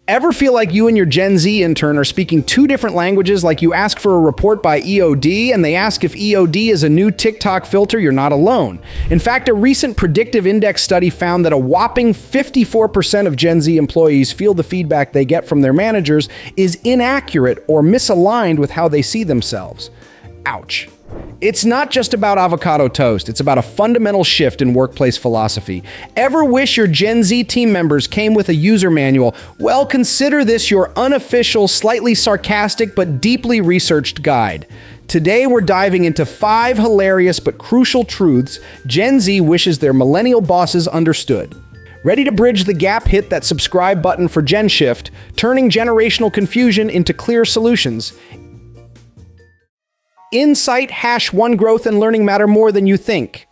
Ever feel like you and your Gen Z intern are speaking two different languages, like you ask for a report by EOD and they ask if EOD is a new TikTok filter? You're not alone. In fact, a recent predictive index study found that a whopping 54% of Gen Z employees feel the feedback they get from their managers is inaccurate or misaligned with how they see themselves. Ouch. It's not just about avocado toast, it's about a fundamental shift in workplace philosophy. Ever wish your Gen Z team members came with a user manual? Well, consider this your unofficial, slightly sarcastic, but deeply researched guide. Today, we're diving into 5 hilarious but crucial truths Gen Z wishes their millennial bosses understood. Ready to bridge the gap? Hit that subscribe button for GenShift, turning generational confusion into clear solutions. Insight #1 growth and learning matter more than you think.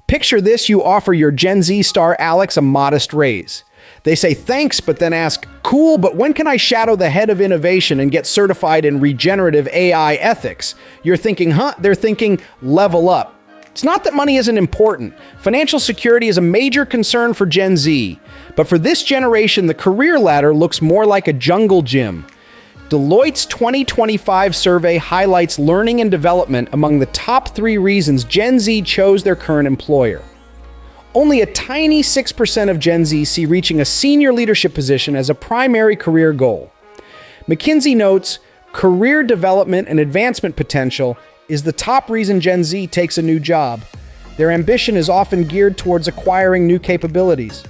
Picture this: you offer your Gen Z star Alex a modest raise. They say thanks, but then ask, cool, but when can I shadow the head of innovation and get certified in regenerative AI ethics? You're thinking, huh? They're thinking, level up. It's not that money isn't important. Financial security is a major concern for Gen Z. But for this generation, the career ladder looks more like a jungle gym. Deloitte's 2025 survey highlights learning and development among the top 3 reasons Gen Z chose their current employer. Only a tiny 6% of Gen Z see reaching a senior leadership position as a primary career goal. McKinsey notes, career development and advancement potential is the top reason Gen Z takes a new job. Their ambition is often geared towards acquiring new capabilities.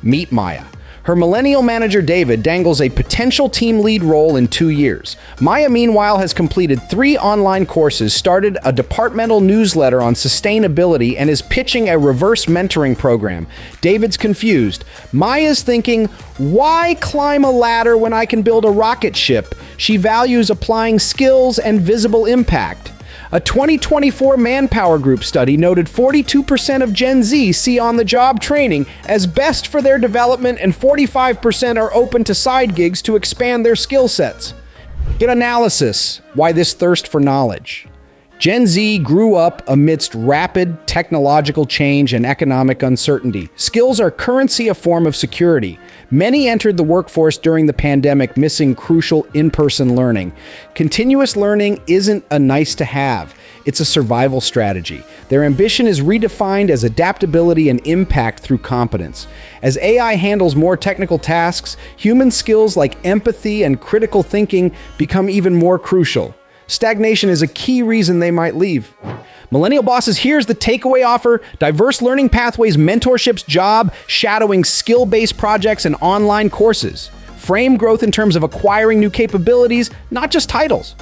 Meet Maya. Her millennial manager, David, dangles a potential team lead role in 2 years. Maya, meanwhile, has completed 3 online courses, started a departmental newsletter on sustainability, and is pitching a reverse mentoring program. David's confused. Maya's thinking, why climb a ladder when I can build a rocket ship? She values applying skills and visible impact. A 2024 Manpower Group study noted 42% of Gen Z see on-the-job training as best for their development, and 45% are open to side gigs to expand their skill sets. Get analysis. Why this thirst for knowledge? Gen Z grew up amidst rapid technological change and economic uncertainty. Skills are currency, a form of security. Many entered the workforce during the pandemic, missing crucial in-person learning. Continuous learning isn't a nice-to-have. It's a survival strategy. Their ambition is redefined as adaptability and impact through competence. As AI handles more technical tasks, human skills like empathy and critical thinking become even more crucial. Stagnation is a key reason they might leave. Millennial bosses, here's the takeaway offer: diverse learning pathways, mentorships, job, shadowing, skill-based projects, and online courses. Frame growth in terms of acquiring new capabilities, not just titles.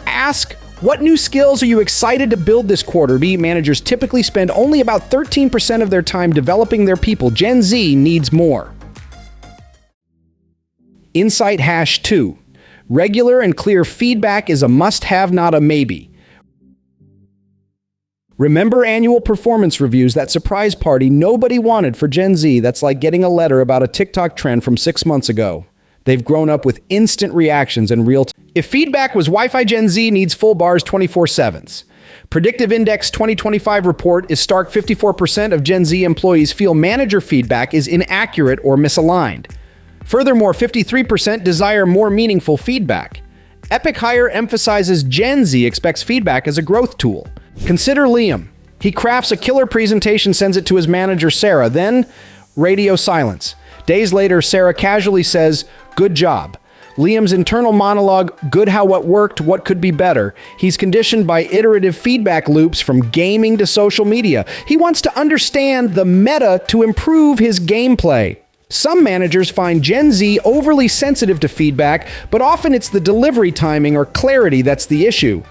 Ask, what new skills are you excited to build this quarter? Managers typically spend only about 13% of their time developing their people. Gen Z needs more. Insight #2. Regular and clear feedback is a must-have, not a maybe. Remember annual performance reviews, that surprise party nobody wanted for Gen Z? That's like getting a letter about a TikTok trend from 6 months ago. They've grown up with instant reactions and real time. If feedback was Wi-Fi, Gen Z needs full bars 24/7. Predictive Index 2025 report is stark: 54% of Gen Z employees feel manager feedback is inaccurate or misaligned. Furthermore, 53% desire more meaningful feedback. Epic Hire emphasizes Gen Z expects feedback as a growth tool. Consider Liam. He crafts a killer presentation, sends it to his manager, Sarah, then radio silence. Days later, Sarah casually says, "Good job." Liam's internal monologue, "Good, how, what worked, what could be better?" He's conditioned by iterative feedback loops from gaming to social media. He wants to understand the meta to improve his gameplay. Some managers find Gen Z overly sensitive to feedback, but often it's the delivery timing or clarity that's the issue.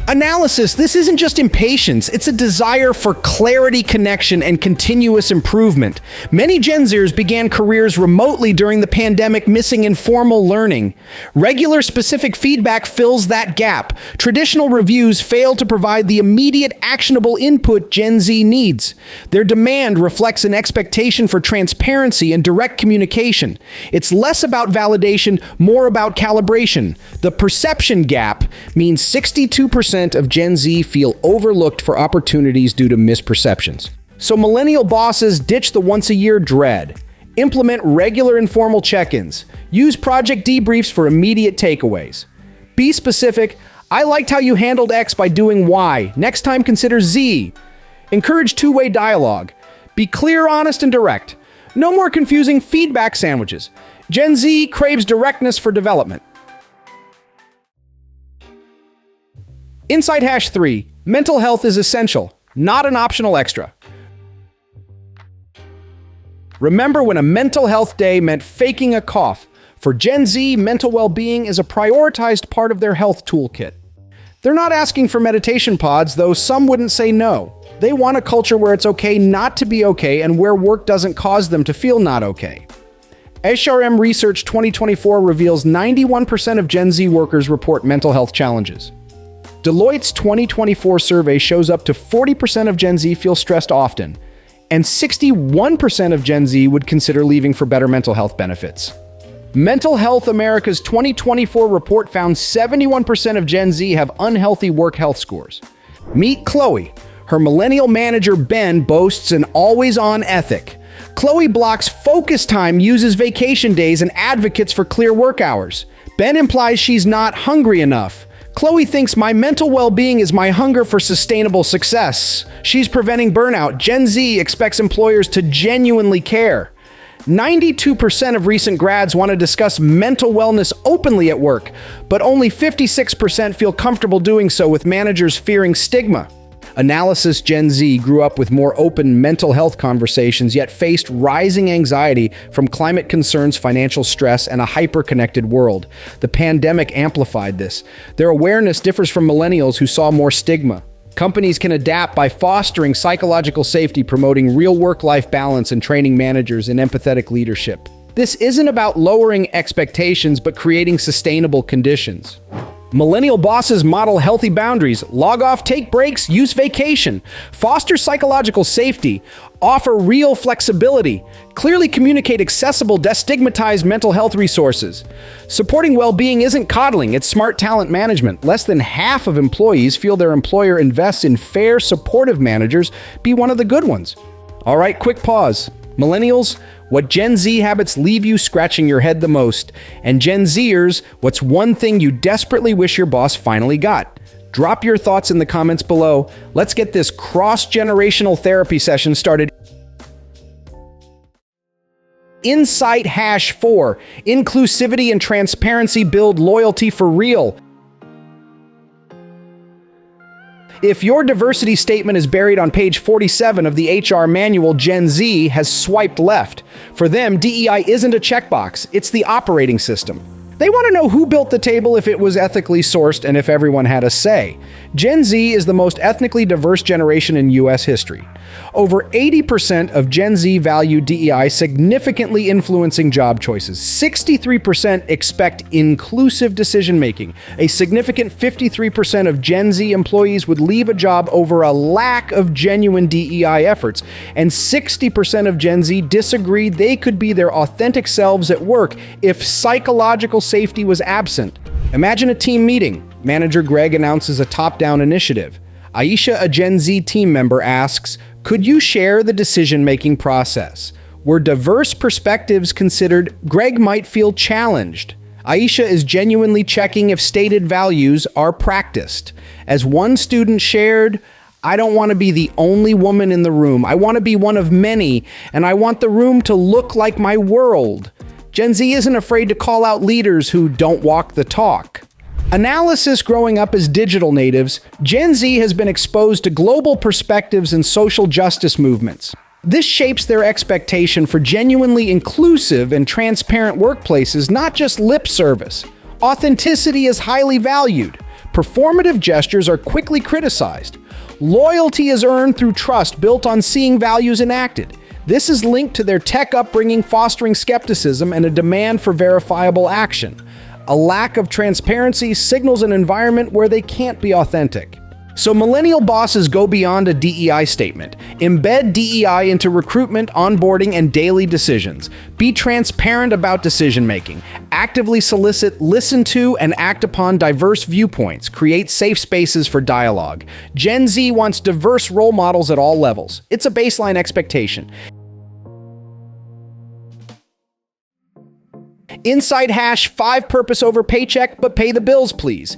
Analysis: this isn't just impatience, it's a desire for clarity, connection, and continuous improvement. Many Gen Zers began careers remotely during the pandemic, missing informal learning. Regular specific feedback fills that gap. Traditional reviews fail to provide the immediate actionable input Gen Z needs. Their demand reflects an expectation for transparency and direct communication. It's less about validation, more about calibration. The perception gap means 62% of Gen Z feel overlooked for opportunities due to misperceptions. So millennial bosses, ditch the once-a-year dread. Implement regular informal check-ins. Use project debriefs for immediate takeaways. Be specific. I liked how you handled X by doing Y. Next time, consider Z. Encourage two-way dialogue. Be clear, honest, and direct. No more confusing feedback sandwiches. Gen Z craves directness for development. Insight hash 3. Mental health is essential, not an optional extra. Remember when a mental health day meant faking a cough. For Gen Z, mental well-being is a prioritized part of their health toolkit. They're not asking for meditation pods, though some wouldn't say no. They want a culture where it's okay not to be okay and where work doesn't cause them to feel not okay. HRM Research 2024 reveals 91% of Gen Z workers report mental health challenges. Deloitte's 2024 survey shows up to 40% of Gen Z feel stressed often, and 61% of Gen Z would consider leaving for better mental health benefits. Mental Health America's 2024 report found 71% of Gen Z have unhealthy work health scores. Meet Chloe. Her millennial manager, Ben, boasts an always-on ethic. Chloe blocks focus time, uses vacation days, and advocates for clear work hours. Ben implies she's not hungry enough. Chloe thinks my mental well-being is my hunger for sustainable success. She's preventing burnout. Gen Z expects employers to genuinely care. 92% of recent grads want to discuss mental wellness openly at work, but only 56% feel comfortable doing so, with managers fearing stigma. Analysis Gen Z grew up with more open mental health conversations, yet faced rising anxiety from climate concerns, financial stress, and a hyper-connected world. The pandemic amplified this. Their awareness differs from millennials, who saw more stigma. Companies can adapt by fostering psychological safety, promoting real work-life balance, and training managers in empathetic leadership. This isn't about lowering expectations, but creating sustainable conditions. Millennial bosses model healthy boundaries, log off, take breaks, use vacation, foster psychological safety, offer real flexibility, clearly communicate accessible, destigmatized mental health resources. Supporting well-being isn't coddling, it's smart talent management. Less than half of employees feel their employer invests in fair, supportive managers. Be one of the good ones. All right, quick pause. Millennials, what Gen Z habits leave you scratching your head the most? And Gen Zers, what's one thing you desperately wish your boss finally got? Drop your thoughts in the comments below. Let's get this cross-generational therapy session started. Insight hash 4. Inclusivity and transparency build loyalty for real. If your diversity statement is buried on page 47 of the HR manual, Gen Z has swiped left. For them, DEI isn't a checkbox, it's the operating system. They want to know who built the table, if it was ethically sourced, and if everyone had a say. Gen Z is the most ethnically diverse generation in US history. Over 80% of Gen Z value DEI, significantly influencing job choices. 63% expect inclusive decision-making. A significant 53% of Gen Z employees would leave a job over a lack of genuine DEI efforts. And 60% of Gen Z disagree they could be their authentic selves at work if psychological safety was absent. Imagine a team meeting. Manager Greg announces a top-down initiative. Aisha, a Gen Z team member, asks, "Could you share the decision-making process?" Were diverse perspectives considered, Greg might feel challenged. Aisha is genuinely checking if stated values are practiced. As one student shared, "I don't want to be the only woman in the room. I want to be one of many, and I want the room to look like my world." Gen Z isn't afraid to call out leaders who don't walk the talk. Analysis growing up as digital natives, Gen Z has been exposed to global perspectives and social justice movements. This shapes their expectation for genuinely inclusive and transparent workplaces, not just lip service. Authenticity is highly valued. Performative gestures are quickly criticized. Loyalty is earned through trust built on seeing values enacted. This is linked to their tech upbringing, fostering skepticism and a demand for verifiable action. A lack of transparency signals an environment where they can't be authentic. So millennial bosses go beyond a DEI statement. Embed DEI into recruitment, onboarding, and daily decisions. Be transparent about decision-making. Actively solicit, listen to, and act upon diverse viewpoints. Create safe spaces for dialogue. Gen Z wants diverse role models at all levels. It's a baseline expectation. Insight hash 5 purpose over paycheck, but pay the bills, please.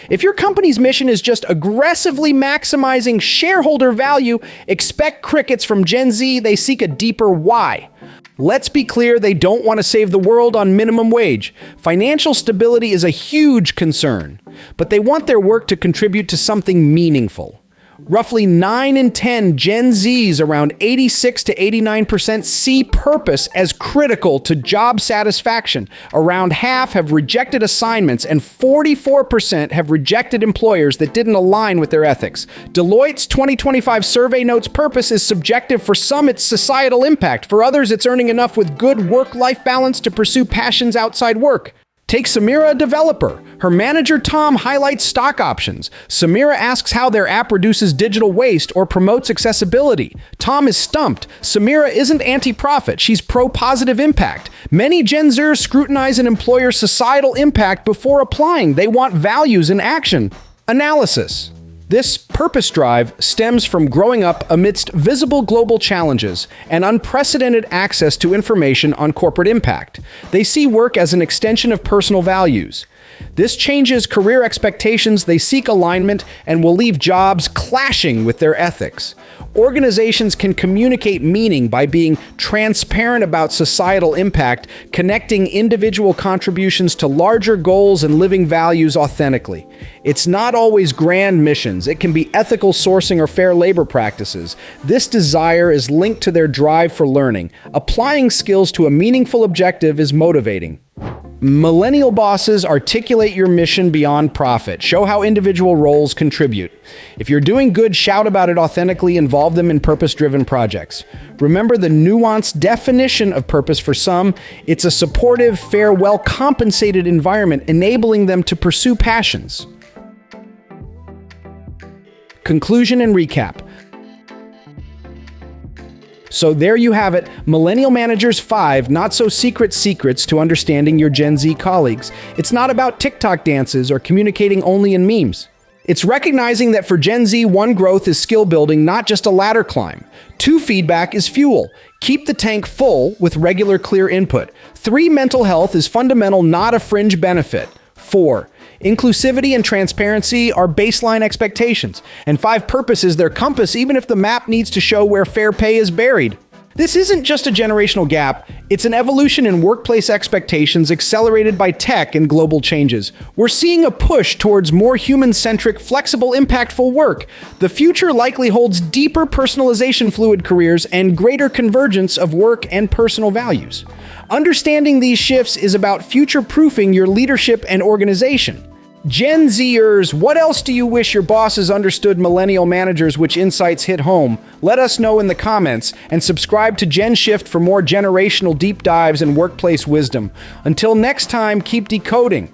If your company's mission is just aggressively maximizing shareholder value, expect crickets from Gen Z. They seek a deeper why. Let's be clear, they don't want to save the world on minimum wage. Financial stability is a huge concern, but they want their work to contribute to something meaningful. Roughly 9 in 10 Gen Zs, around 86 to 89%, see purpose as critical to job satisfaction. Around half have rejected assignments, and 44% have rejected employers that didn't align with their ethics. Deloitte's 2025 survey notes purpose is subjective. For some, it's societal impact. For others, it's earning enough with good work-life balance to pursue passions outside work. Take Samira, a developer. Her manager, Tom, highlights stock options. Samira asks how their app reduces digital waste or promotes accessibility. Tom is stumped. Samira isn't anti-profit. She's pro-positive impact. Many Gen Zers scrutinize an employer's societal impact before applying. They want values in action. Analysis. This purpose drive stems from growing up amidst visible global challenges and unprecedented access to information on corporate impact. They see work as an extension of personal values. This changes career expectations. They seek alignment and will leave jobs clashing with their ethics. Organizations can communicate meaning by being transparent about societal impact, connecting individual contributions to larger goals and living values authentically. It's not always grand missions. It can be ethical sourcing or fair labor practices. This desire is linked to their drive for learning. Applying skills to a meaningful objective is motivating. Millennial bosses, articulate your mission beyond profit. Show how individual roles contribute. If you're doing good, shout about it authentically. Involve them in purpose-driven projects. Remember the nuanced definition of purpose for some. It's a supportive, fair, well-compensated environment, enabling them to pursue passions. Conclusion and recap. So there you have it, Millennial Managers 5 not-so-secret secrets to understanding your Gen Z colleagues. It's not about TikTok dances or communicating only in memes. It's recognizing that for Gen Z, 1, growth is skill building, not just a ladder climb. 2, feedback is fuel. Keep the tank full with regular, clear input. 3, mental health is fundamental, not a fringe benefit. 4, inclusivity and transparency are baseline expectations. And 5, purpose is their compass, even if the map needs to show where fair pay is buried. This isn't just a generational gap, it's an evolution in workplace expectations accelerated by tech and global changes. We're seeing a push towards more human-centric, flexible, impactful work. The future likely holds deeper personalization, fluid careers, and greater convergence of work and personal values. Understanding these shifts is about future-proofing your leadership and organization. Gen Zers, what else do you wish your bosses understood? Millennial managers, which insights hit home? Let us know in the comments, and subscribe to GenShift for more generational deep dives and workplace wisdom. Until next time, keep decoding.